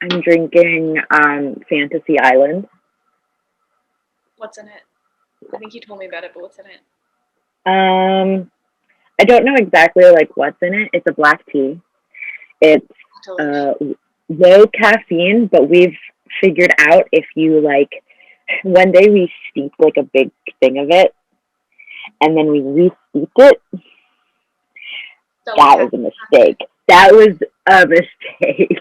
I'm drinking Fantasy Island. What's in it? I think you told me about it, but what's in it? Um, I don't know exactly like what's in it. It's a black tea. It's Delish. uh, low caffeine, but we've figured out if you like one day we steep like a big thing of it and then we re-steep it. Double That was caffeine a content. mistake. That was a mistake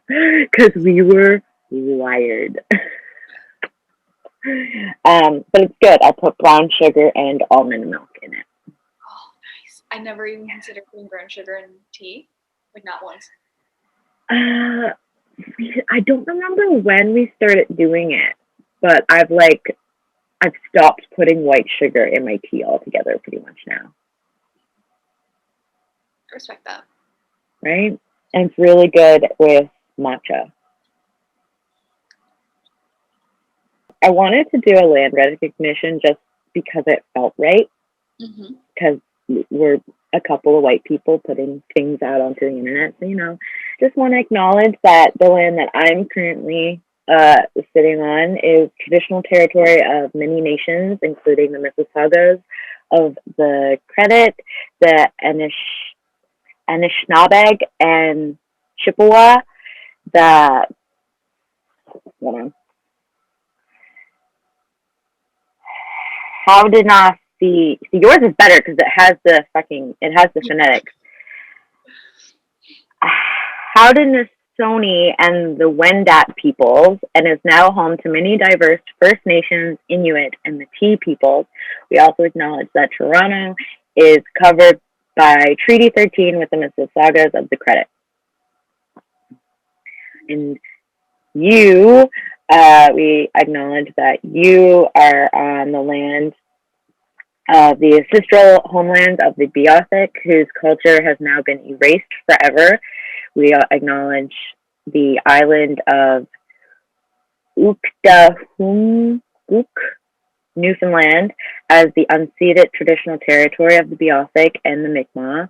Yeah. because we were wired. But it's good. I put brown sugar and almond milk in it. Oh, nice. I never even considered putting brown sugar in tea. Like, not once. Uh, I don't remember when we started doing it, but I've stopped putting white sugar in my tea altogether pretty much now, I respect that. right? And it's really good with matcha. I wanted to do a land recognition just because it felt right, Mm-hmm. because we're a couple of white people putting things out onto the internet. So, just want to acknowledge that the land that I'm currently sitting on is traditional territory of many nations, including the Mississaugas of the Credit, the Anishinaabe, and Chippewa. The you know, how did not see yours is better because it has the phonetics. Haudenosaunee and the Wendat peoples, and is now home to many diverse First Nations, Inuit, and Métis peoples. We also acknowledge that Toronto is covered by Treaty 13 with the Mississaugas of the Credit. And we acknowledge that you are on the land of the ancestral homelands of the Beothuk, whose culture has now been erased forever. We acknowledge the island of Uktahumguk, Newfoundland, as the unceded traditional territory of the Beothuk and the Mi'kmaq.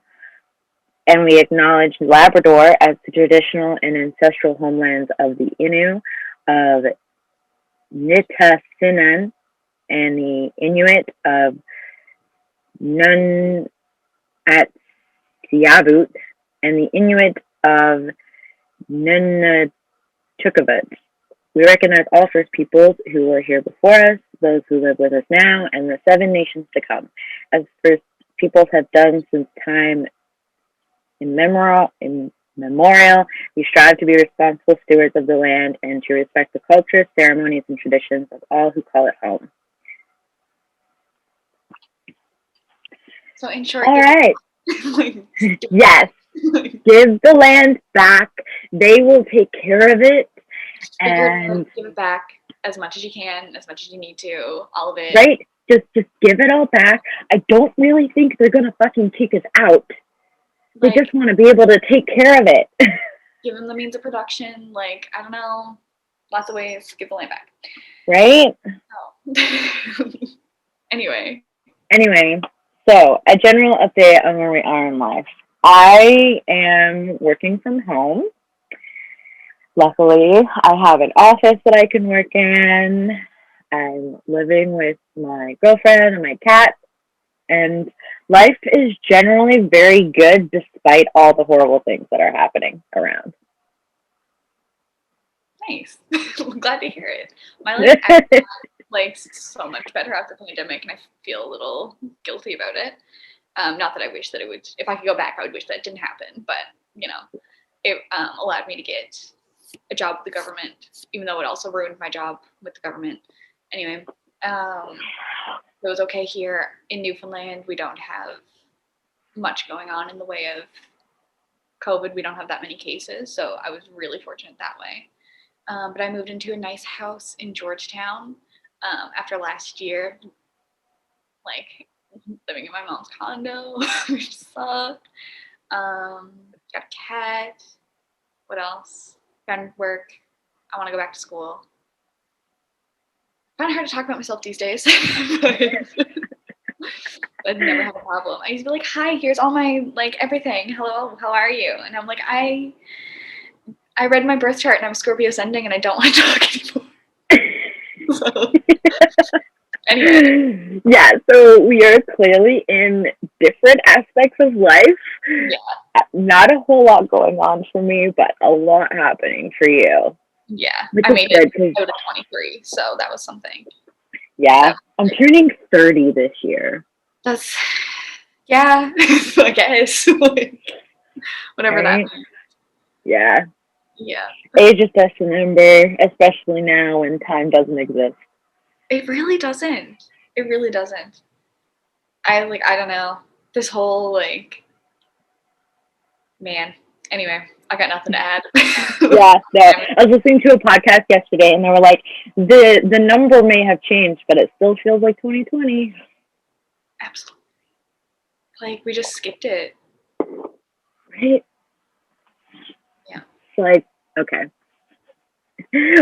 And we acknowledge Labrador as the traditional and ancestral homelands of the Innu, of Nitassinan, and the Inuit of Nunatjiavut, and the Inuit of Nunatjiavut. We recognize all First Peoples who were here before us, those who live with us now, and the 7 nations to come, as First Peoples have done since time immemorial. We strive to be responsible stewards of the land and to respect the cultures, ceremonies, and traditions of all who call it home. So, in short, All give right. like, Yes. Give the land back. They will take care of it. figure it out, And give it back as much as you can, as much as you need to, all of it. right, just give it all back. I don't really think they're gonna fucking kick us out. They Like, just want to be able to take care of it. give them the means of production. Like, I don't know, lots of ways. Give the land back. Right? Oh. Anyway. Anyway, so a general update on where we are in life. I am working from home. Luckily, I have an office that I can work in. I'm living with my girlfriend and my cat, and life is generally very good despite all the horrible things that are happening around. Nice. I'm glad to hear it. My life actually got like so much better after the pandemic, and I feel a little guilty about it. Not that I wish that it would. If I could go back, I would wish that didn't happen. But it allowed me to get a job with the government, even though it also ruined my job with the government. Anyway, it was okay here in Newfoundland. We don't have much going on in the way of COVID. We don't have that many cases, so I was really fortunate that way. But I moved into a nice house in Georgetown after last year, like living in my mom's condo, which sucked. Got a cat. What else? Found work. I want to go back to school. Kind of hard to talk about myself these days, but I've never had a problem. I used to be like, "Hi, here's all my like everything. Hello, how are you?" And I'm like, I I read my birth chart and I'm Scorpio ascending and I don't want to talk anymore. So, anyway. Yeah, so we are clearly in different aspects of life. Yeah. Not a whole lot going on for me, but a lot happening for you. Yeah. Which I is made good it out of 23, so that was something. yeah, I'm turning 30 this year. That's, yeah, I guess. Like, whatever that Right? means. Yeah. Yeah. Age is just a number, especially now when time doesn't exist. It really doesn't. It really doesn't. I don't know. This whole man. Anyway, I got nothing to add. Yeah, no. I was listening to a podcast yesterday and they were like, the number may have changed, but it still feels like 2020. Absolutely. Like, we just skipped it. Right? Yeah. It's like, okay.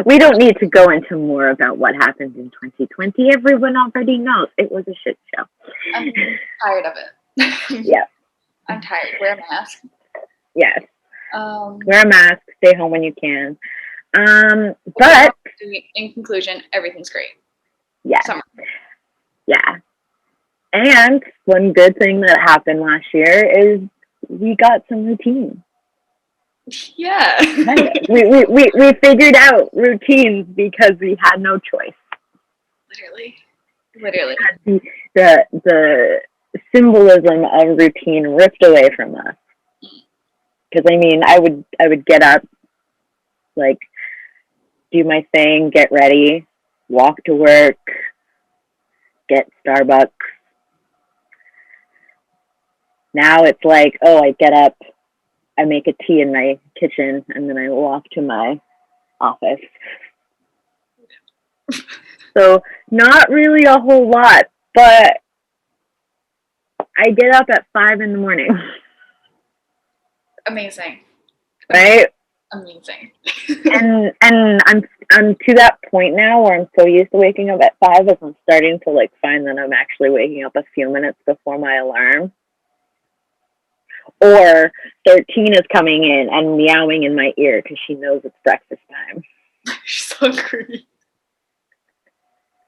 We don't need to go into more about what happened in 2020. Everyone already knows it was a shit show. I'm tired of it. Yeah. I'm tired. Wear a mask. Yes. Um, Wear a mask. Stay home when you can. But in conclusion, everything's great. yeah. Summer. Yeah. And one good thing that happened last year is we got some routine. Yeah. we figured out routines because we had no choice. Literally. The symbolism of routine ripped away from us. Because I mean, I would get up, like, do my thing, get ready, walk to work, get Starbucks. Now it's like, oh, I get up, I make a tea in my kitchen, and then I walk to my office. So not really a whole lot, but I get up at 5 a.m. Amazing. Right? Amazing. and I'm to that point now where I'm so used to waking up at 5 as I'm starting to like find that I'm actually waking up a few minutes before my alarm. Or 13 is coming in and meowing in my ear because she knows it's breakfast time. She's so hungry.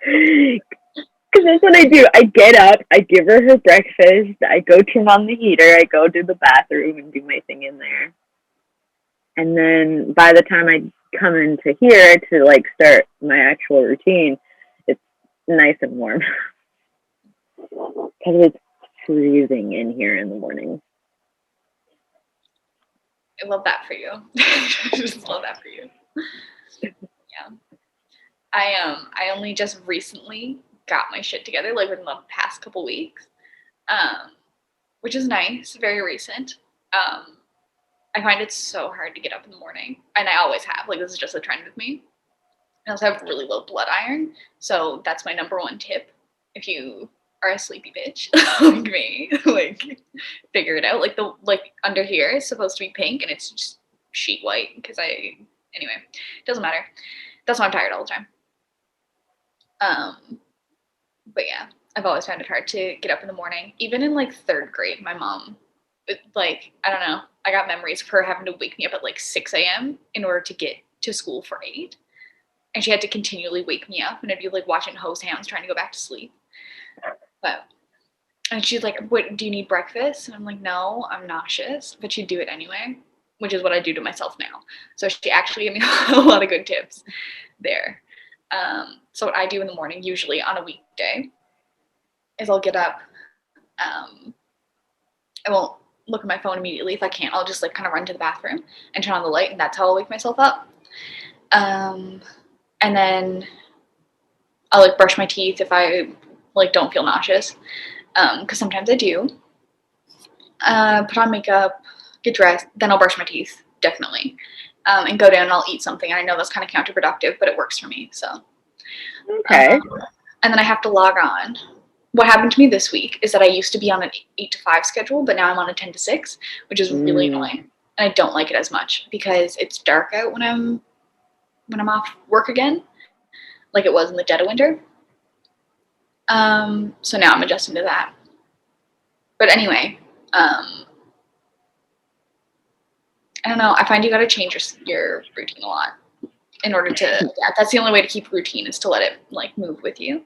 Because that's what I do. I get up, I give her breakfast, I go turn on the heater, I go to the bathroom and do my thing in there. And then by the time I come into here to like start my actual routine, it's nice and warm. Because it's freezing in here in the morning. I love that for you. I just love that for you. Yeah. I only just recently got my shit together, like within the past couple weeks. Which is nice, very recent. I find it so hard to get up in the morning. And I always have. Like, this is just a trend with me. I also have really low blood iron. So that's my number one tip. If you are a sleepy bitch like me, like, figure it out. Like, the under here is supposed to be pink and it's just sheet white because anyway, it doesn't matter. That's why I'm tired all the time. But yeah, I've always found it hard to get up in the morning. Even in like 3rd grade, my mom, like, I don't know, I got memories of her having to wake me up at like 6 a.m. in order to get to school for 8. And she had to continually wake me up, and I'd be like watching Hose Hounds trying to go back to sleep. And she's like, "What, do you need breakfast?" And I'm like, "No, I'm nauseous," but she'd do it anyway, which is what I do to myself now. So she actually gave me a lot of good tips there. So what I do in the morning, usually on a weekday, is I'll get up. I won't look at my phone immediately. If I can't, I'll just like kind of run to the bathroom and turn on the light, and that's how I'll wake myself up. And then I'll like brush my teeth if I like don't feel nauseous, because sometimes I do. Put on makeup, get dressed, then I'll brush my teeth, definitely, and go down and I'll eat something. And I know that's kind of counterproductive, but it works for me. So okay. And then I have to log on. What happened to me this week is that I used to be on an 8 to 5 schedule, but now I'm on a 10 to 6, which is really annoying. And I don't like it as much because it's dark out when I'm off work again, like it was in the dead of winter. So now I'm adjusting to that. But anyway, I don't know. I find you got to change your routine a lot in order to adapt. That's the only way to keep routine is to let it like move with you.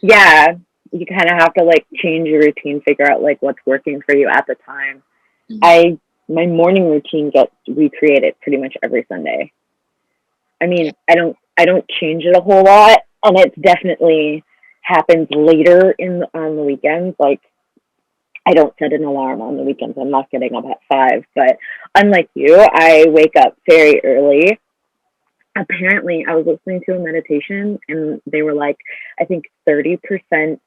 Yeah, you kind of have to like change your routine, figure out like what's working for you at the time. Mm-hmm. My morning routine gets recreated pretty much every Sunday. I Yeah. mean, I don't change it a whole lot, and it definitely happens later on the weekends. Like I don't set an alarm on the weekends. I'm not getting up at 5, but unlike you, I wake up very early. Apparently, I was listening to a meditation, and they were like, I think 30%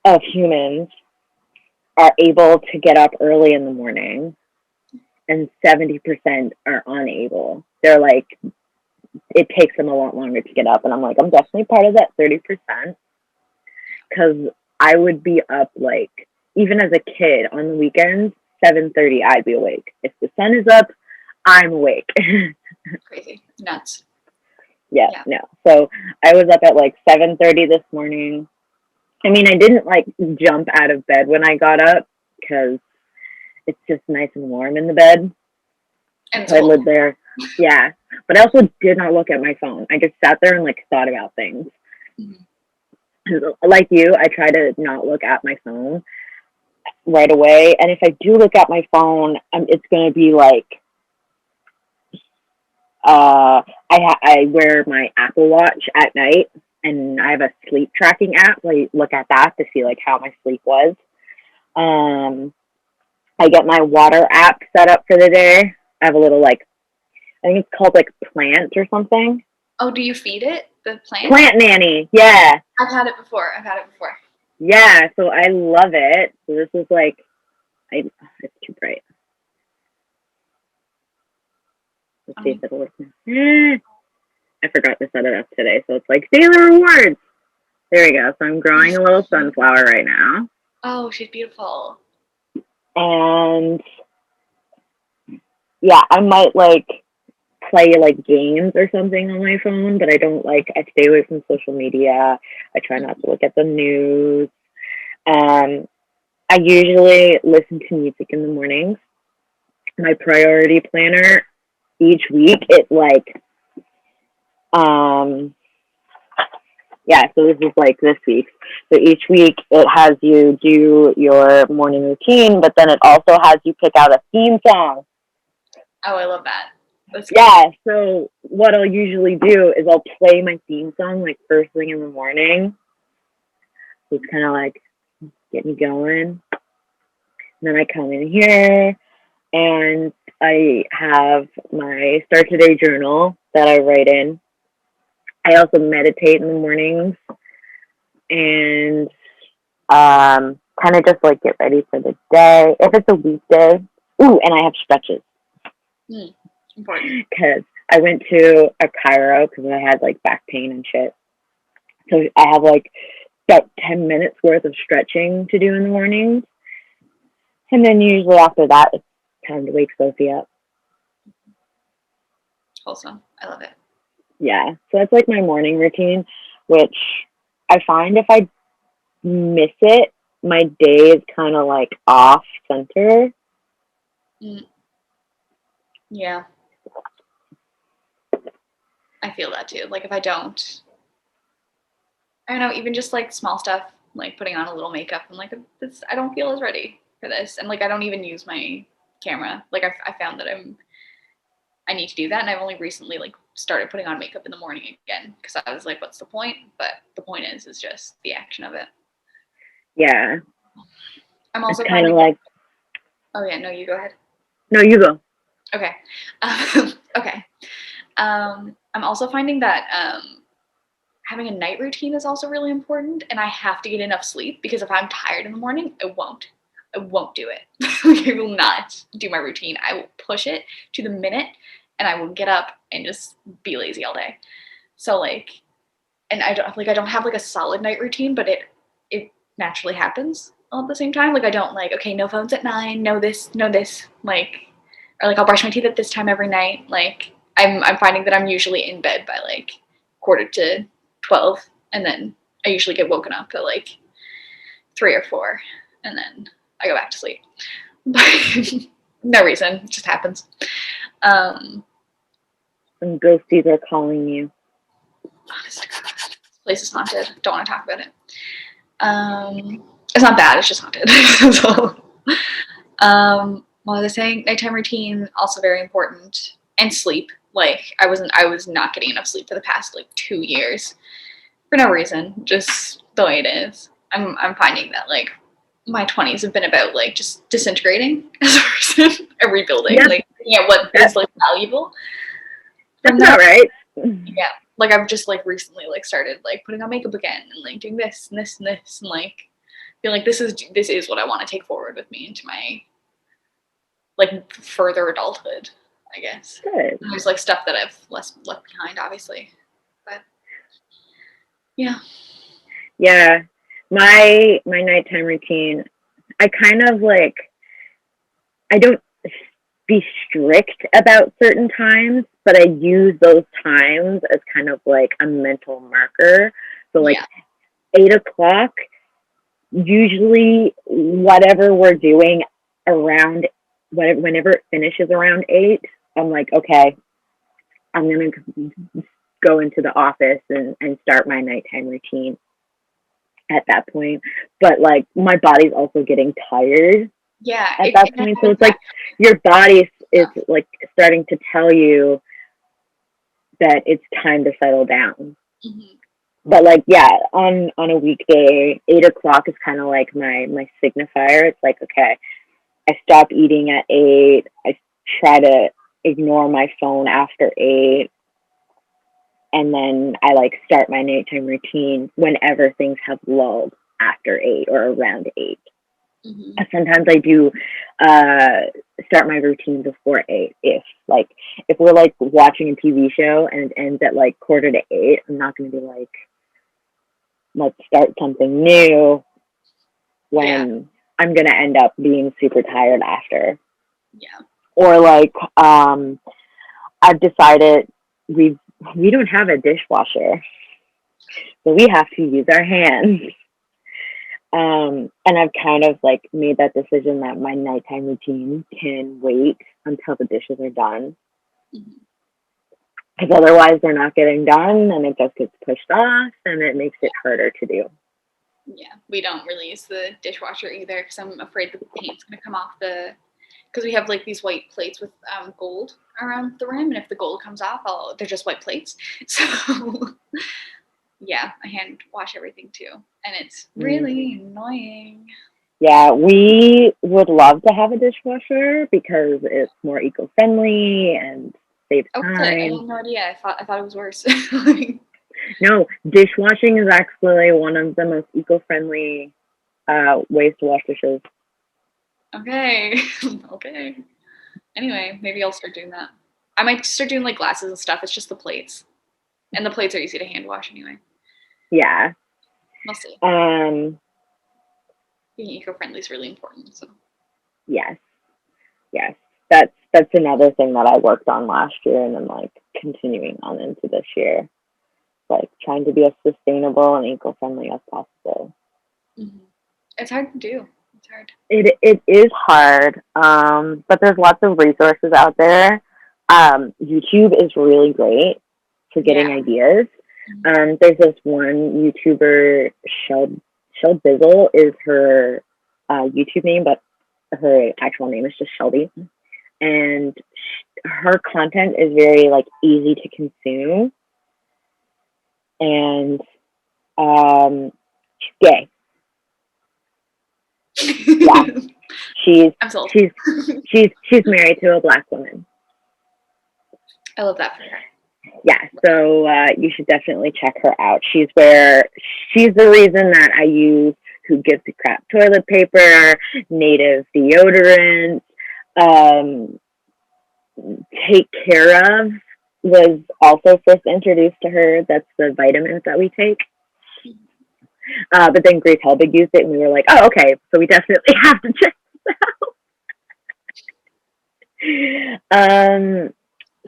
of humans are able to get up early in the morning, and 70% are unable. They're like, it takes them a lot longer to get up. And I'm like, I'm definitely part of that 30% because I would be up like, even as a kid on the weekends, 7:30, I'd be awake. If the sun is up, I'm awake. Crazy. Nuts. Yeah, Yeah. no. So I was up at like 7:30 this morning. I mean, I didn't like jump out of bed when I got up because it's just nice and warm in the bed. And it's So I cold. lived there. Yeah. But I also did not look at my phone. I just sat there and like thought about things. Mm-hmm. Like you, I try to not look at my phone right away. And if I do look at my phone, it's going to be like, I wear my Apple Watch at night and I have a sleep tracking app. So I look at that to see like how my sleep was. Um, I get my water app set up for the day. I have a little like, I think it's called like Plant or something. Oh, do you feed it the plant? Plant Nanny. Yeah. I've had it before. Yeah. So I love it. So this is like, it's too bright. Let's see if it'll work now. I forgot to set it up today. So it's like daily rewards. There we go. So I'm growing a little sunflower right now. Oh, she's beautiful. And yeah, I might like play like games or something on my phone, but I stay away from social media. I try not to look at the news. I usually listen to music in the mornings. My priority planner each week, it like, um, yeah, so this is like this week. So each week it has you do your morning routine, but then it also has you pick out a theme song. Oh, I love that. That's cool. Yeah, so what I'll usually do is I'll play my theme song like first thing in the morning. So it's kind of like get me going. And then I come in here and I have my start today journal that I write in. I also meditate in the mornings and kind of just like get ready for the day. If it's a weekday, ooh, and I have stretches. Important. Because I went to a chiro because I had like back pain and shit. So I have like about 10 minutes worth of stretching to do in the mornings. And then usually after that, it's time to wake Sophie up. Wholesome. I love it. Yeah. So that's like my morning routine, which I find if I miss it, my day is kind of like off center. Yeah. I feel that too. Like if I don't know, even just like small stuff, like putting on a little makeup, I'm like, this, I don't feel as ready for this. And like, I don't even use my camera. Like I found that I need to do that. And I've only recently like started putting on makeup in the morning again. Cause I was like, what's the point? But the point is just the action of it. Yeah. I'm also kind of like, oh yeah, no, you go ahead. No, you go. Okay. Okay. I'm also finding that having a night routine is also really important, and I have to get enough sleep because if I'm tired in the morning, I won't do it. I will not do my routine. I will push it to the minute, and I will get up and just be lazy all day. So like, and I don't have like a solid night routine, but it naturally happens all at the same time. Like I don't like, okay, no phones at 9, no this, like, or like I'll brush my teeth at this time every night. Like I'm finding that I'm usually in bed by like 11:45, and then I usually get woken up at like 3 or 4, and then I go back to sleep. No reason. It just happens. Um, And ghosties are calling you. honest to God, this place is haunted. Don't want to talk about it. It's not bad. It's just haunted. So, what was I saying? Nighttime routine also very important, and sleep. Like I was not getting enough sleep for the past like 2 years for no reason, just the way it is. I'm finding that like my 20s have been about like just disintegrating as a person and rebuilding, Yep, like yeah, what is like valuable that's from about that. right. Yeah, like I've just like recently like started like putting on makeup again and like doing this and this and this and like feel like this is what I want to take forward with me into my like further adulthood, I guess. Good. And there's like stuff that I've left behind, obviously, but yeah, Yeah, my nighttime routine. I kind of like I don't be strict about certain times, but I use those times as kind of like a mental marker. So like yeah, 8 o'clock, usually whatever we're doing around whenever it finishes around 8, I'm like, okay, I'm gonna go into the office and start my nighttime routine at that point. But like my body's also getting tired yeah. at It, that it point. So has it's like your body is stuff. like starting to tell you that it's time to settle down. Hmm. But like yeah, on a weekday, 8 o'clock is kind of like my signifier. It's like okay, I stop eating at 8. I try to ignore my phone after 8, and then I like start my nighttime routine whenever things have lulled after 8 or around 8. Hmm. Sometimes I do start my routine before 8. If we're like watching a TV show and it ends at like quarter to 8, I'm not going to be like, let's start something new Yeah, when I'm going to end up being super tired after. yeah. Or like I've decided we we don't have a dishwasher, so we have to use our hands. And I've kind of like made that decision that my nighttime routine can wait until the dishes are done. Hmm. Because otherwise they're not getting done and it just gets pushed off and it makes it harder to do. Yeah, we don't really use the dishwasher either because I'm afraid the paint's gonna come off the. Because we have like these white plates with gold around the rim, and if the gold comes off, they're just white plates. So yeah, I hand wash everything too, and it's Mm. really annoying. Yeah, we would love to have a dishwasher because it's more eco friendly and saves Oh, is it? I time. had no idea. I thought it was worse. Like, No, dishwashing is actually one of the most eco friendly ways to wash dishes. okay, okay. Anyway, maybe I'll start doing that. I might start doing like glasses and stuff. It's just the plates, and the plates are easy to hand wash anyway. Yeah. We'll see. Um, Being eco-friendly is really important. So. yes. Yes. That's another thing that I worked on last year and I'm like continuing on into this year. Like trying to be as sustainable and eco friendly as possible. Hmm. It's hard to do. It's hard. It is hard, but there's lots of resources out there. YouTube is really great for Yeah. getting ideas. Mhm. There's this one YouTuber, Shell Bizzle is her YouTube name, but her actual name is just Shelby. And her content is very like easy to consume, and um, she's gay. Yeah, she's I'm sold. she's she's married to a black woman. I love that for her. Yeah, so you should definitely check her out. She's the reason that I use Who Gives a Crap toilet paper, native deodorant, um, Take Care Of was also first introduced to her. That's the vitamins that we take. But then Grace Helbig used it, and we were like, oh, okay, so we definitely have to check this out.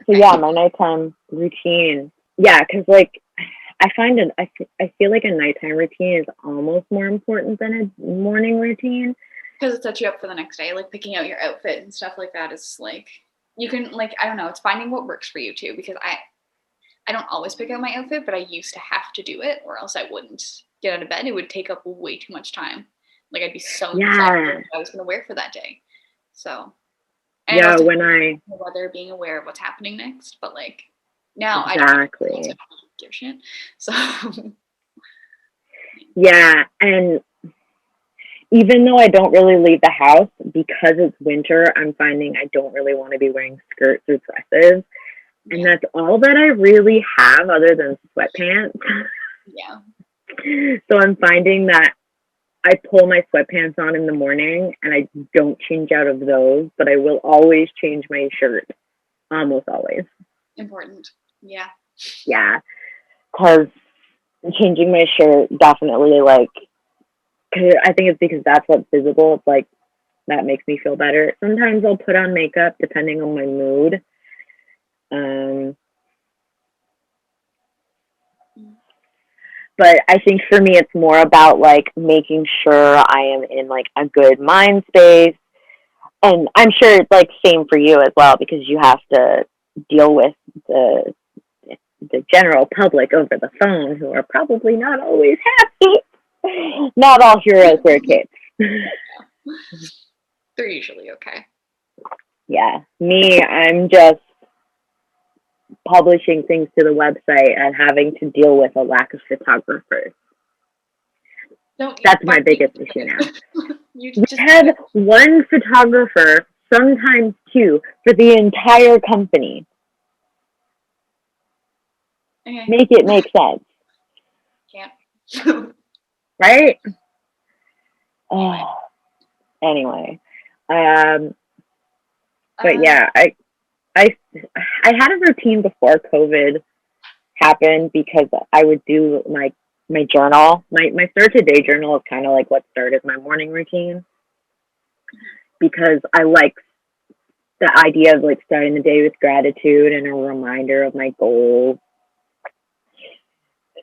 So yeah, my nighttime routine. Yeah, because like I feel like a nighttime routine is almost more important than a morning routine Because it sets you up for the next day. Like picking out your outfit and stuff like that is like, you can, like, I don't know, it's finding what works for you too. Because I don't always pick out my outfit, but I used to have to do it, or else I wouldn't get out of bed. It would take up way too much time. Like I'd be so indecisive what I was going to wear for that day. So, and Yeah, also when I whether being aware of what's happening next, but like now exactly. I don't give a shit. So yeah, and even though I don't really leave the house, because it's winter, I'm finding I don't really want to be wearing skirts or dresses. And that's all that I really have other than sweatpants. Yeah. So I'm finding that I pull my sweatpants on in the morning and I don't change out of those, but I will always change my shirt. Almost always. Important. Yeah. Yeah. Because changing my shirt definitely, like, cause I think it's because that's what's visible. It's like, that makes me feel better. Sometimes I'll put on makeup depending on my mood. But I think for me, it's more about like making sure I am in like a good mind space. And I'm sure it's like same for you as well, because you have to deal with the the general public over the phone who are probably not always happy. Not all heroes wear capes. They're usually okay. Yeah. Me, I'm just publishing things to the website and having to deal with a lack of photographers. That's my biggest issue now. We have one photographer, sometimes two, for the entire company. Okay. Make it make sense. Can't. Right? Anyway. But yeah, I had a routine before COVID happened, because I would do my journal. My start to day journal is kind of like what started my morning routine, because I like the idea of like starting the day with gratitude and a reminder of my goals.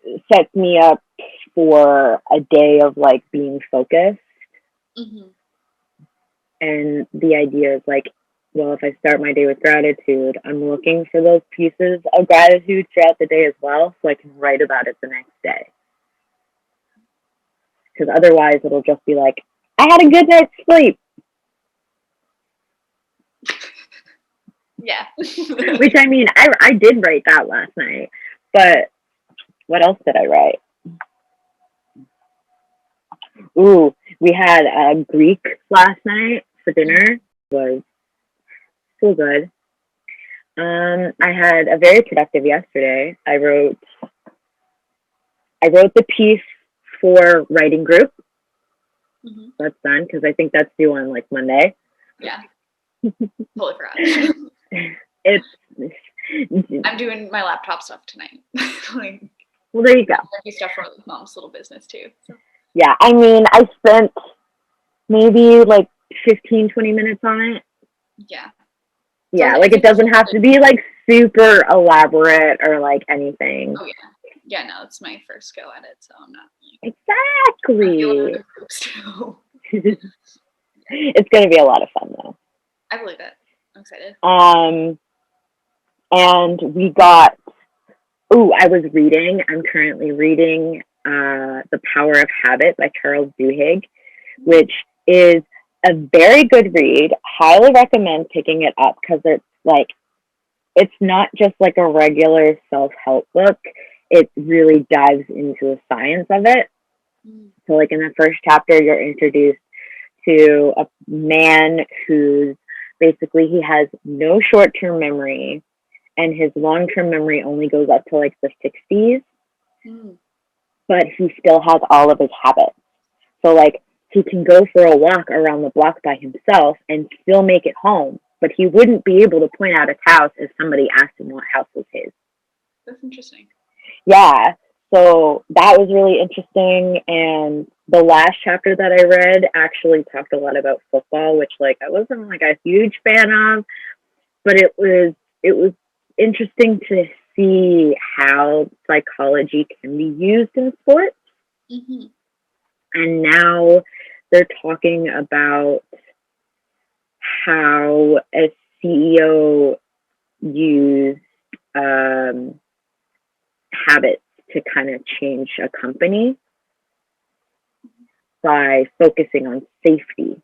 It sets me up for a day of like being focused. Mm-hmm. And the idea is like, well, if I start my day with gratitude, I'm looking for those pieces of gratitude throughout the day as well, so I can write about it the next day. Because otherwise it'll just be like, I had a good night's sleep. Yeah. Which, I mean, I did write that last night, but what else did I write? Ooh, we had Greek last night for dinner. It was so good. I had a very productive yesterday. I wrote the piece for writing group. Mm-hmm. That's done, because I think that's due on like Monday. Yeah. Totally forgot. I'm doing my laptop stuff tonight. Like, well, there you go. Stuff for mom's little business too. So. Yeah, I mean, I spent maybe like 15-20 minutes on it. Yeah. Yeah, so like it doesn't have to be like super elaborate or like anything. Oh yeah. Yeah, no, it's my first go at it, so I'm not like, exactly. It's gonna be a lot of fun though. I believe it. I'm excited. And we got. I was reading. I'm currently reading The Power of Habit by Charles Duhigg, which is a very good read. Highly recommend picking it up, because it's not just like a regular self-help book. It really dives into the science of it. So like in the first chapter, you're introduced to a man who's basically, he has no short-term memory, and his long-term memory only goes up to like the 60s. But he still has all of his habits. So like he can go for a walk around the block by himself and still make it home, but he wouldn't be able to point out his house if somebody asked him what house was his. That's interesting. Yeah. So that was really interesting. And the last chapter that I read actually talked a lot about football, which like I wasn't like a huge fan of, but it was interesting to see how psychology can be used in sports. Mm-hmm. And now they're talking about how a CEO used um, habits to kind of change a company by focusing on safety.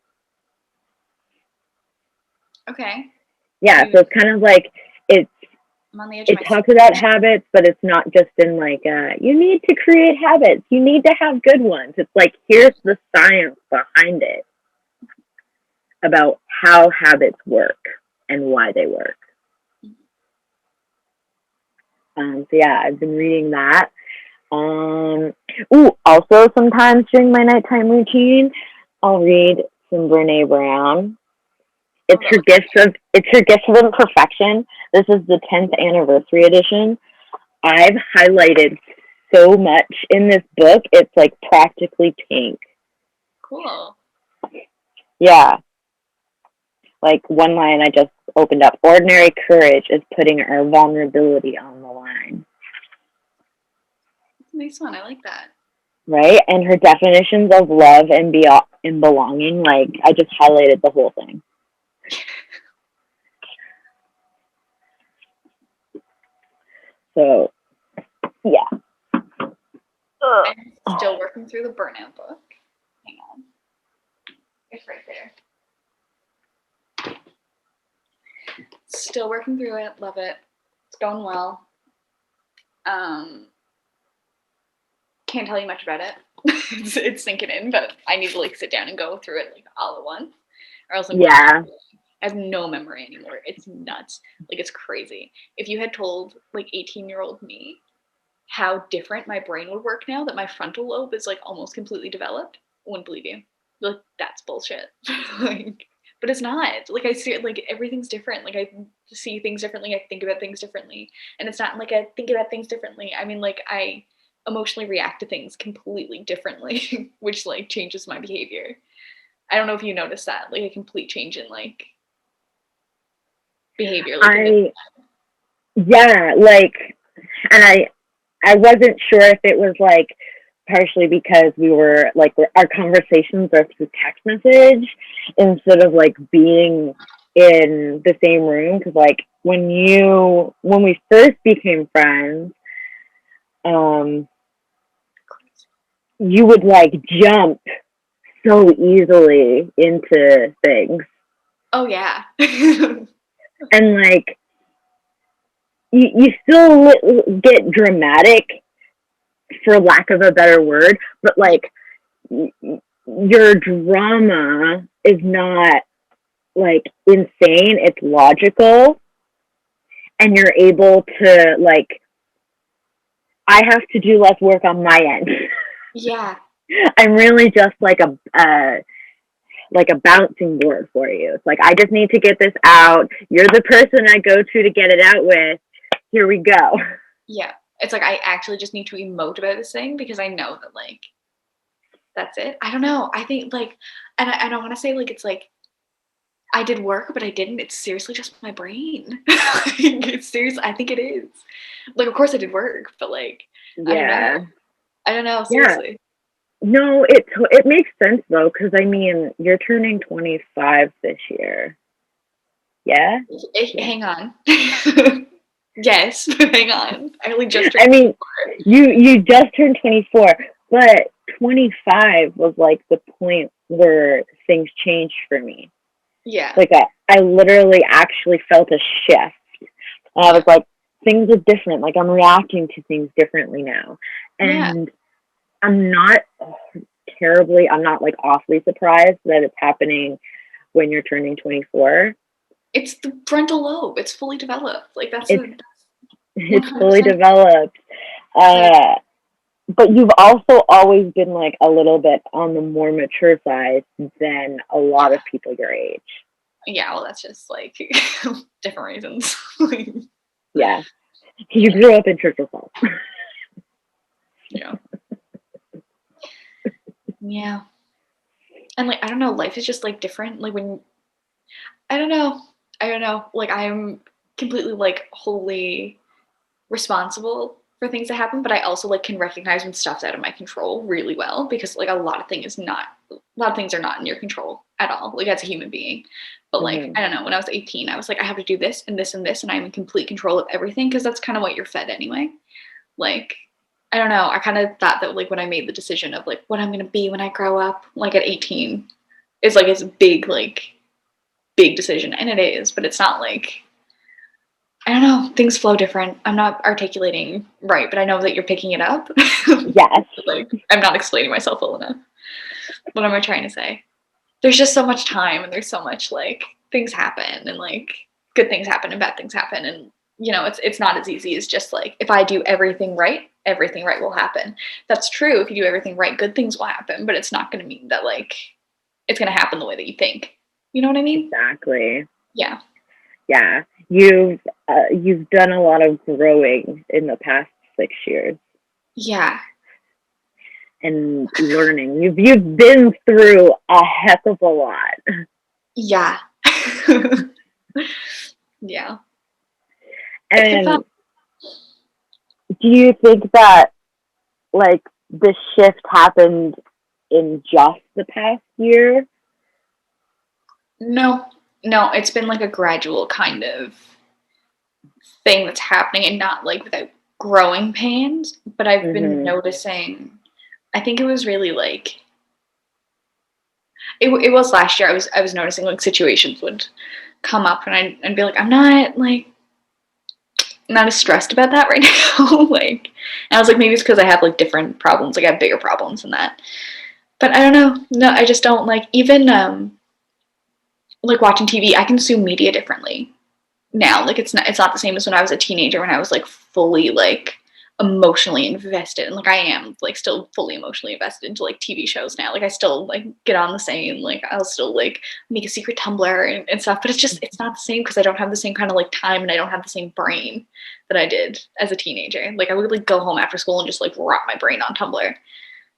Okay. Yeah, so it's kind of like it's I'm on the edge of it my talks seat. about habits, but it's not just in like you need to create habits. You need to have good ones. It's like here's the science behind it about how habits work and why they work. So yeah, I've been reading that. Also sometimes during my nighttime routine, I'll read some Brene Brown. Oh, that looks It's her gifts of imperfection. This is the 10th anniversary edition. I've highlighted so much in this book. It's like practically pink. cool. Yeah. Like one line I just opened up. Ordinary courage is putting our vulnerability on the line. That's a nice one. I like that. Right? And her definitions of love and belonging, like I just highlighted the whole thing. So, yeah. I'm still working through the burnout book. Hang on. It's right there. Still working through it. Love it. It's going well. Can't tell you much about it. it's sinking in, but I need to like sit down and go through it like all at once, or else I have no memory anymore. It's nuts. Like it's crazy. If you had told like 18-year-old me how different my brain would work now that my frontal lobe is like almost completely developed, I wouldn't believe you. Like that's bullshit. Like, but it's not. Like I see it like everything's different. Like I see things differently. I think about things differently, and it's not like I think about things differently. I mean, like I emotionally react to things completely differently, which like changes my behavior. I don't know if you noticed that, like a complete change in like behavior. Like yeah, like, and I wasn't sure if it was like partially because we were like our conversations are through text message instead of like being in the same room. Because like when we first became friends, you would like jump so easily into things. oh yeah. And like you still get dramatic for lack of a better word, but like your drama is not like insane, it's logical, and you're able to like I have to do less work on my end. Yeah. I'm really just like a bouncing board for you. It's like I just need to get this out. You're the person I go to get it out with. Here we go. Yeah. It's like I actually just need to emote about this thing because I know that like that's it. I don't know. I think like and I don't want to say like it's like I did work, but I didn't. It's seriously just my brain. It's seriously I think it is. Like of course I did work, but like Yeah. I don't know, Yeah. seriously. No, it makes sense though, because I mean, you're turning 25 this year. Yeah. Hang on. Yes, hang on. I only just I turned mean, 24. you just turned 24, but 25 was like the point where things changed for me. Yeah. Like I literally actually felt a shift. I was like, things are different. Like I'm reacting to things differently now, Yeah. and I'm not I'm not like awfully surprised that it's happening when you're turning 24. It's the frontal lobe. It's fully developed. Like that's It's a it's fully 100%. developed. Like, But you've also always been like a little bit on the more mature side than a lot of people your age. yeah, well, that's just like different reasons. Yeah. You grew up in Church of Falls. Yeah. Yeah. And like I don't know, life is just like different. Like when I don't know. I don't know. Like I'm completely like wholly responsible for things to happen, but I also like can recognize when stuff's out of my control really well, because like a lot of things are not in your control at all, like as a human being. But like, Mhm. I don't know, when I was 18, I was like, I have to do this and this and this, and I'm in complete control of everything, because that's kind of what you're fed anyway. Like, I don't know, I kind of thought that like when I made the decision of like what I'm gonna be when I grow up, like at 18, it's like it's a big decision, and it is, but it's not like, I don't know, things flow different. I'm not articulating right, but I know that you're picking it up. Yes. Like, I'm not explaining myself well enough. What am I trying to say? There's just so much time, and there's so much like things happen, and like good things happen and bad things happen, and it's not as easy as just like if I do everything right will happen. That's true. If you do everything right, good things will happen, but it's not going to mean that like it's going to happen the way that you think. You know what I mean? Exactly. Yeah. Yeah. You've done a lot of growing in the past 6 years Yeah. and learning. You've been through a heck of a lot. Yeah. Yeah. It's been fun. And do you think that like the shift happened in just the past year? No, no, it's been like a gradual kind of thing that's happening, and not like without growing pains, but I've been Mhm. noticing, I think it was really like, it was last year, I was noticing like situations would come up, and I'd be like, I'm not as stressed about that right now. Like, and I was like, maybe it's because I have like different problems, like I have bigger problems than that. But I don't know. No, I just don't like, even like watching TV, I consume media differently now. Like it's not the same as when I was a teenager, when I was like fully like emotionally invested, and like I am like still fully emotionally invested into like TV shows now. Like I still like get on the same, like I'll still like make a secret Tumblr and stuff, but it's not the same, because I don't have the same kind of like time, and I don't have the same brain that I did as a teenager. Like I would like go home after school and just like rot my brain on Tumblr,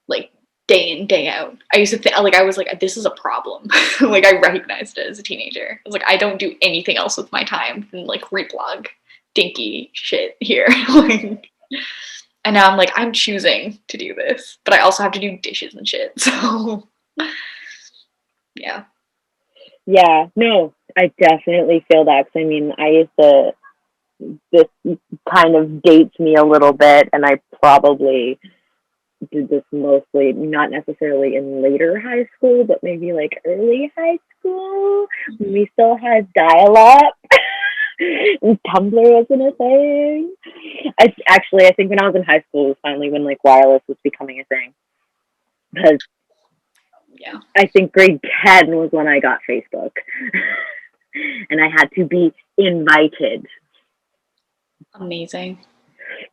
like day in day out. I used to think like I was like, this is a problem. Like I recognized it as a teenager. I was like, I don't do anything else with my time than like reblog dinky shit here. Like, and now I'm like, I'm choosing to do this, but I also have to do dishes and shit. So yeah. Yeah, no, I definitely feel that. 'Cause I mean, I used to, this kind of dates me a little bit, and I probably did this mostly not necessarily in later high school, but maybe like early high school when we still had dial up and Tumblr wasn't a thing. I think when I was in high school was finally when like wireless was becoming a thing. Because Yeah. I think grade 10 was when I got Facebook. And I had to be invited. Amazing.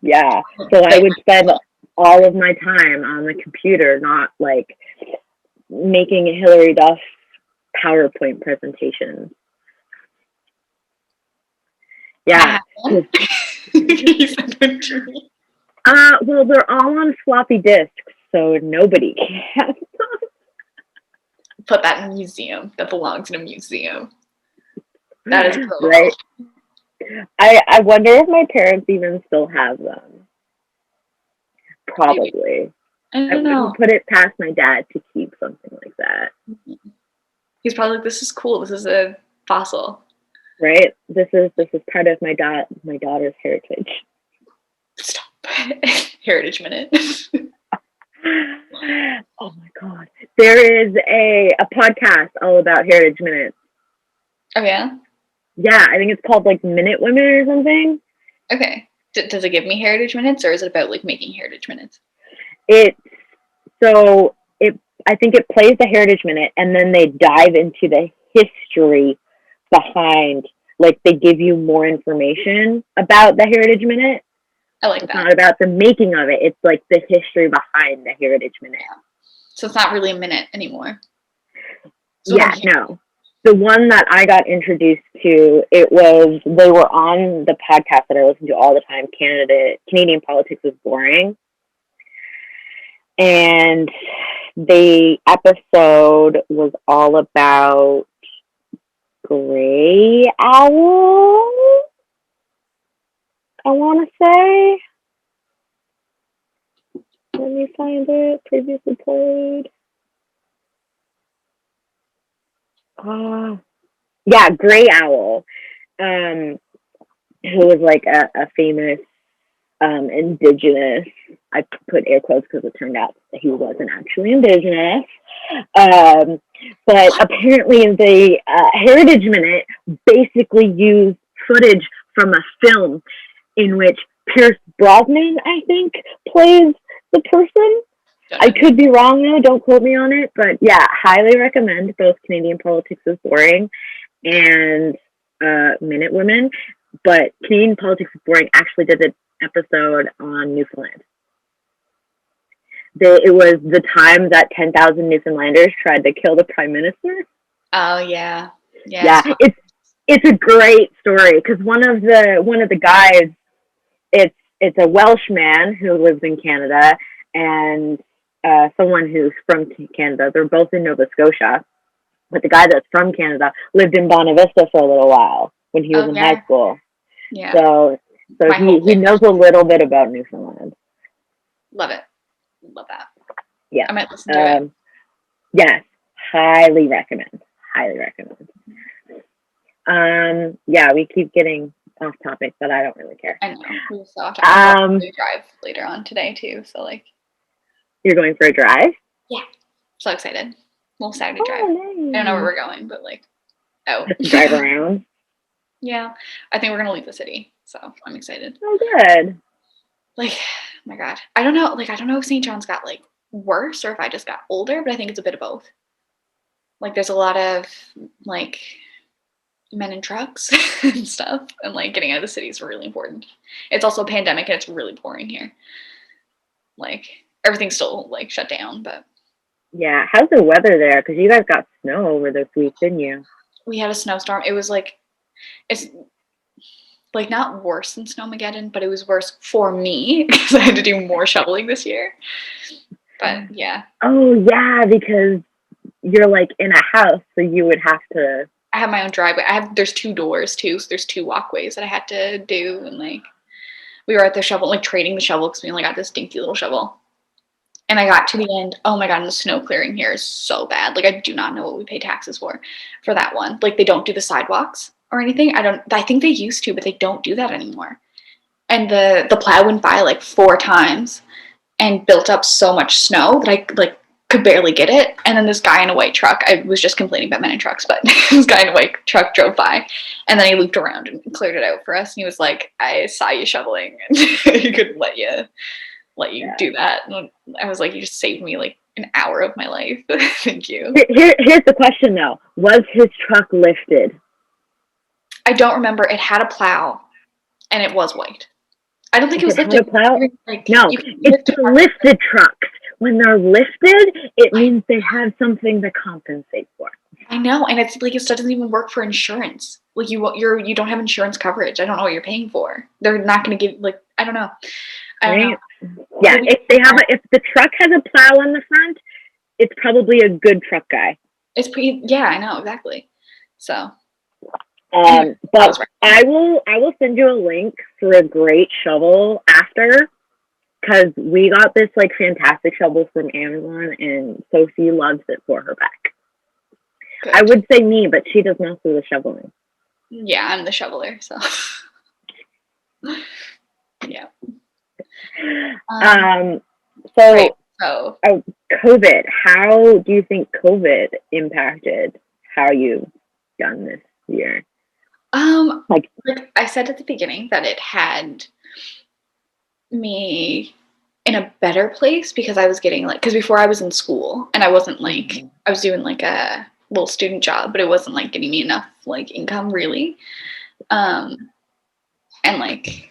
Yeah. So I would spend all of my time on the computer, not like making a Hillary Duff PowerPoint presentation. I Yeah. have one. You sent them to me. Well, they're all on floppy disks, so nobody can. Put that in a museum. That belongs in a museum. That is Right? cool. I wonder if my parents even still have them. Maybe. Probably. I I don't wouldn't know. put it past my dad to keep something like that. He's probably like, this is cool. This is a fossil. Right? This is part of my daughter's heritage. Stop. Heritage Minute. Oh my god. There is a podcast all about heritage minutes. Oh, yeah? Yeah, I think it's called like Minute Women or something. Okay. Does it give me Heritage Minutes, or is it about like making Heritage Minutes? It's so it I think it plays the heritage minute and then they dive into the history behind, like they give you more information about the heritage minute. I like It's that. not about the making of it, it's like the history behind the heritage minute. Yeah. So it's not really a minute anymore. That's what I'm Yeah, hearing. no. The one that I got introduced to, they were on the podcast that I listen to all the time, Canadian Politics is Boring. And the episode was all about gray owl, I want to say. Let me find it. Previously played. Yeah, Gray Owl. Um, who was like a famous indigenous. I put air quotes because it turned out that he wasn't actually indigenous. Um, but apparently, the Heritage Minute basically used footage from a film in which Pierce Brosnan, I think, plays the person. I could be wrong though, don't quote me on it, but yeah, highly recommend both Canadian Politics is Boring and Minute Women. But Canadian Politics is Boring actually did an episode on Newfoundland. It was the time that 10,000 Newfoundlanders tried to kill the Prime Minister. Oh yeah. Yeah, it's a great story because one of the guys, it's a Welsh man who lives in Canada and someone who's from Canada. They're both in Nova Scotia, but the guy that's from Canada lived in Bonavista for a little while when he was in high school. Yeah. So he knows a little bit about Newfoundland. Love it. Love that. Yeah. I might listen to it. Yes. Highly recommend. Highly recommend. Yeah, we keep getting off topic, but I don't really care. I know. We're so off topic. I'm going to drive later on today too, so like. You're going for a drive? Yeah. So excited. Little Saturday drive. Nice. I don't know where we're going, but like, just drive around. Yeah, I think we're gonna leave the city, so I'm excited. Oh, good. Like, oh my God, I don't know. Like, I don't know if St. John's got like worse or if I just got older, but I think it's a bit of both. Like, there's a lot of like men in trucks and stuff, and like getting out of the city is really important. It's also a pandemic and it's really boring here. Like, everything's still like shut down, but yeah. How's the weather there? Because you guys got snow over this week, didn't you? We had a snowstorm. It was like, it's like not worse than Snowmageddon, but it was worse for me because I had to do more shoveling this year. But yeah. Oh yeah, because you're like in a house, so you would have to. I have my own driveway. There's 2 doors too, so there's 2 walkways that I had to do, and like we were at the shovel, like trading the shovel because we only got this dinky little shovel. And I got to the end. Oh my God, and the snow clearing here is so bad. Like, I do not know what we pay taxes for that one. Like, they don't do the sidewalks or anything. I think they used to, but they don't do that anymore. And the plow went by like 4 times and built up so much snow that I like could barely get it. And then this guy in a white truck, I was just complaining about men in trucks, but this guy in a white truck drove by and then he looped around and cleared it out for us. And he was like, I saw you shoveling and he couldn't let you do that. And I was like, you just saved me like an hour of my life. Thank you. Here's the question though. Was his truck lifted? I don't remember. It had a plow and it was white. I don't think it was lifted. A plow? Like, no, it's the lifted trucks. When they're lifted, it means they have something to compensate for. I know, and it's like it doesn't even work for insurance. Like you don't have insurance coverage. I don't know what you're paying for. They're not going to give like I don't know. Right? Yeah, if the truck has a plow on the front, it's probably a good truck guy. It's pretty. Yeah, I know exactly. So. But I will send you a link for a great shovel after, because we got this like fantastic shovel from Amazon and Sophie loves it for her back. Good. I would say me, but she does most of the shoveling. Yeah, I'm the shoveler, so yeah. So COVID. How do you think COVID impacted how you've done this year? Like I said at the beginning that it had me in a better place because I was getting like, because before I was in school and I wasn't like, I was doing like a little student job, but it wasn't like getting me enough like income really. And like,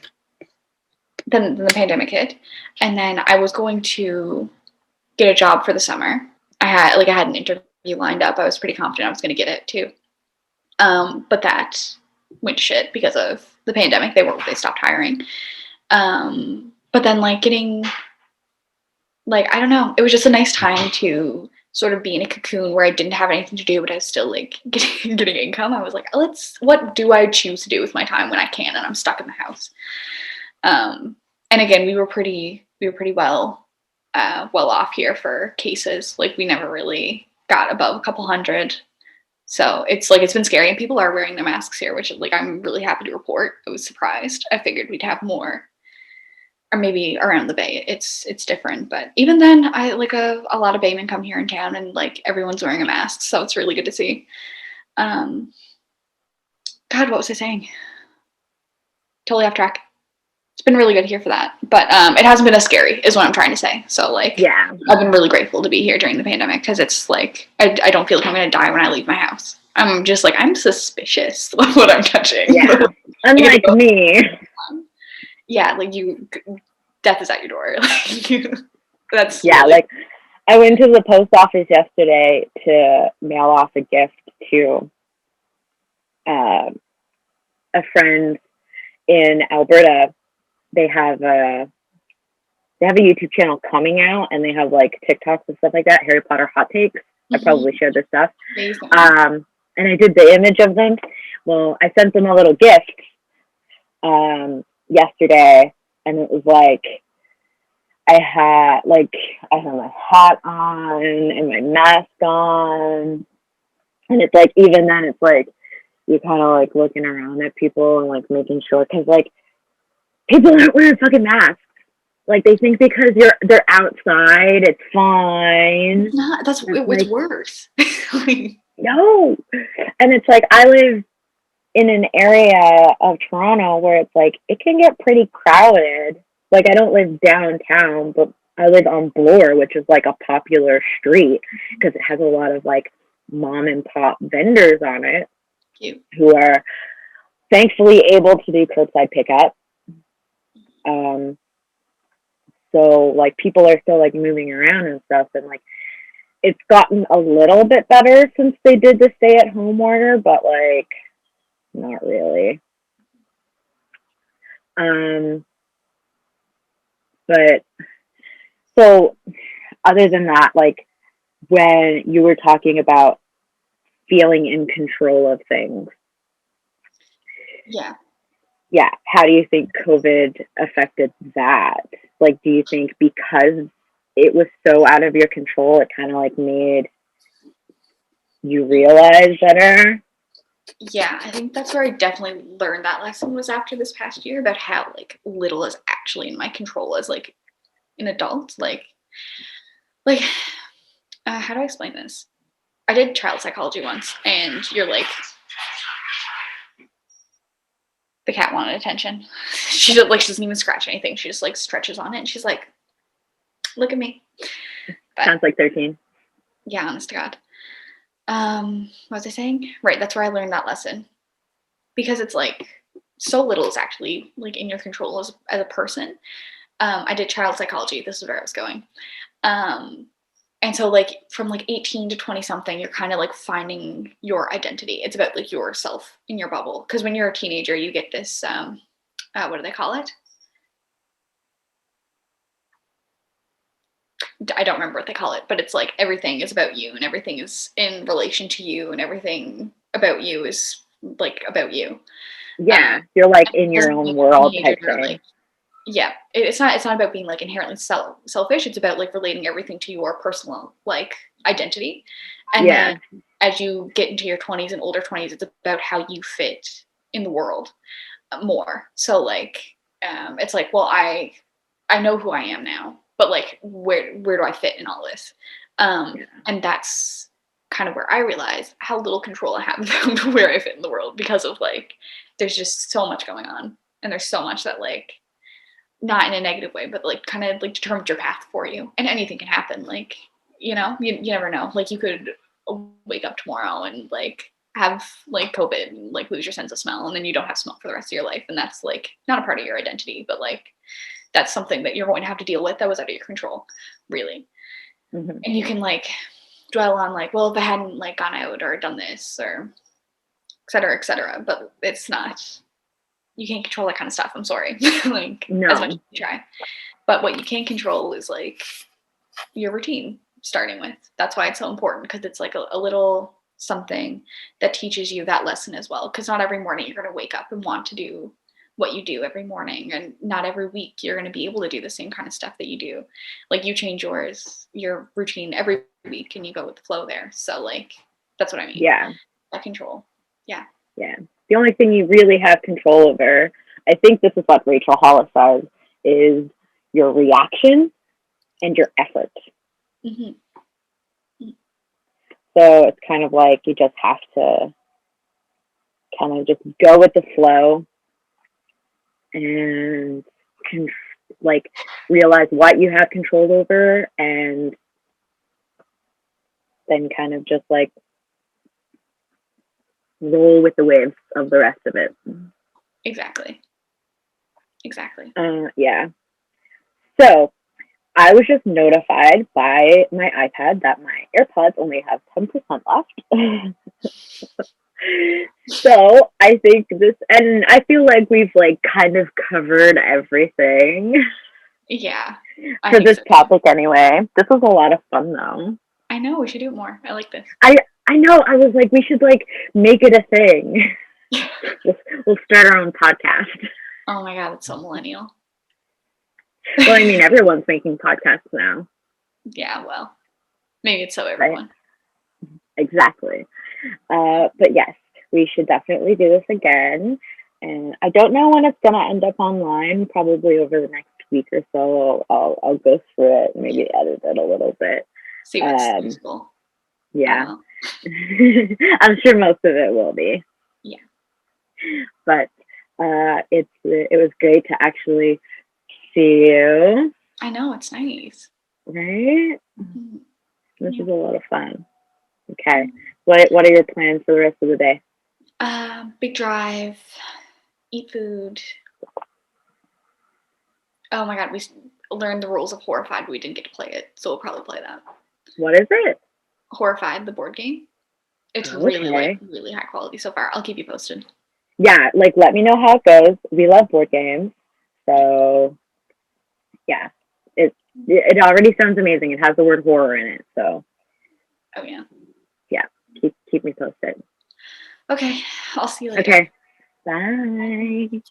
then the pandemic hit and then I was going to get a job for the summer. I had an interview lined up. I was pretty confident I was going to get it too. But that went to shit because of the pandemic. They stopped hiring. But then like getting like, I don't know, it was just a nice time to sort of be in a cocoon where I didn't have anything to do, but I was still like getting income. I was like, what do I choose to do with my time when I can and I'm stuck in the house? And again, we were pretty well well off here for cases. Like we never really got above a couple hundred. So it's like it's been scary, and people are wearing their masks here, which like I'm really happy to report. I was surprised. I figured we'd have more, or maybe around the Bay. It's different, but even then, I like a lot of Baymen come here in town, and like everyone's wearing a mask, so it's really good to see. Um, God, what was I saying? Totally off track. It's been really good here for that, but it hasn't been as scary, is what I'm trying to say. So like, Yeah. I've been really grateful to be here during the pandemic because it's like I don't feel like I'm gonna die when I leave my house. I'm just like I'm suspicious of what I'm touching. Yeah. Unlike me. Yeah, like death is at your door. That's Yeah, really, like I went to the post office yesterday to mail off a gift to uh, a friend in Alberta. They have a YouTube channel coming out, and they have like TikToks and stuff like that. Harry Potter hot takes. I probably shared this stuff. amazing. And I did the image of them. Well, I sent them a little gift yesterday, and it was like I had my hat on and my mask on, and it's like even then it's like you kind of like looking around at people and like making sure because like people aren't wearing fucking masks. Like they think because they're outside, it's fine. It's not. That's It's it's like worse. no, and it's like I live in an area of Toronto where it's like it can get pretty crowded. Like I don't live downtown, but I live on Bloor, which is like a popular street because it has a lot of like mom and pop vendors on it Cute. who are thankfully able to do curbside pickup. So like people are still like moving around and stuff, and like it's gotten a little bit better since they did the stay at home order, but like not really. But so other than that, like when you were talking about feeling in control of things, Yeah. yeah, how do you think COVID affected that? Like, do you think because it was so out of your control, it kind of like made you realize better? Yeah, I think that's where I definitely learned that lesson was after this past year about how like little is actually in my control as like an adult. Like how do I explain this? I did child psychology once, and you're like the cat wanted attention. She doesn't even scratch anything. She just like stretches on it, and she's like, "Look at me." But Sounds like 13. yeah, honest to God. What was I saying? Right, that's where I learned that lesson because it's like so little is actually like in your control as a person. I did child psychology. This is where I was going. Um, and so like from like 18 to 20 something, you're kind of like finding your identity. It's about like yourself in your bubble. Because when you're a teenager, you get this, what do they call it? I don't remember what they call it, but it's like everything is about you and everything is in relation to you and everything about you is like about you. Yeah, you're like in your own world type Teenager, thing. like, yeah, it's not about being like inherently selfish. It's about like relating everything to your personal like identity, and Yeah. then as you get into your 20s and older 20s, it's about how you fit in the world more. So like, it's like, well, I know who I am now, but like, where do I fit in all this? And that's kind of where I realize how little control I have about where I fit in the world because of like, there's just so much going on, and there's so much that like not in a negative way, but like kind of like determines your path for you. And anything can happen. Like, you never know. Like you could wake up tomorrow and like have like COVID and like lose your sense of smell, and then you don't have smell for the rest of your life. And that's like not a part of your identity, but like that's something that you're going to have to deal with that was out of your control, really. Mm-hmm. And you can like dwell on like, well, if I hadn't like gone out or done this or et cetera, et cetera. But it's not, you can't control that kind of stuff. I'm sorry. Like No. as much as you try. But what you can control is like your routine starting with. That's why it's so important because it's like a little something that teaches you that lesson as well. Because not every morning you're going to wake up and want to do what you do every morning, and not every week you're going to be able to do the same kind of stuff that you do. Like you change your routine every week and you go with the flow there. So like that's what I mean. Yeah. That control. Yeah. Yeah. The only thing you really have control over, I think this is what Rachel Hollis says, is your reaction and your effort. Mm-hmm. So it's kind of like you just have to kind of just go with the flow and like realize what you have control over, and then kind of just like roll with the waves of the rest of it. Exactly. Yeah. So I was just notified by my iPad that my AirPods only have 10% left. So I think this, and I feel like we've like kind of covered everything. Yeah. For this topic anyway. This was a lot of fun though. I know, we should do it more. I like this. I know. I was like, we should like make it a thing. We'll start our own podcast. Oh my god, it's so millennial. Well, I mean, everyone's making podcasts now. Yeah, well, maybe it's so everyone. Right? Exactly. But yes, we should definitely do this again. And I don't know when it's gonna end up online. Probably over the next week or so. I'll go through it and maybe edit it a little bit. See what's useful. Yeah. I'm sure most of it will be. Yeah. But it was great to actually see you. I know, it's nice. Right? Mm-hmm. This is a lot of fun. Okay. What are your plans for the rest of the day? Big drive, eat food. Oh my god, we learned the rules of Horrified, but we didn't get to play it, so we'll probably play that. What is it? Horrified, the board game. It's really high quality so far. I'll keep you posted. Yeah, like let me know how it goes. We love board games, so yeah, it already sounds amazing. It has the word horror in it, so. Oh yeah. Yeah, keep me posted. Okay, I'll see you later. Okay, bye.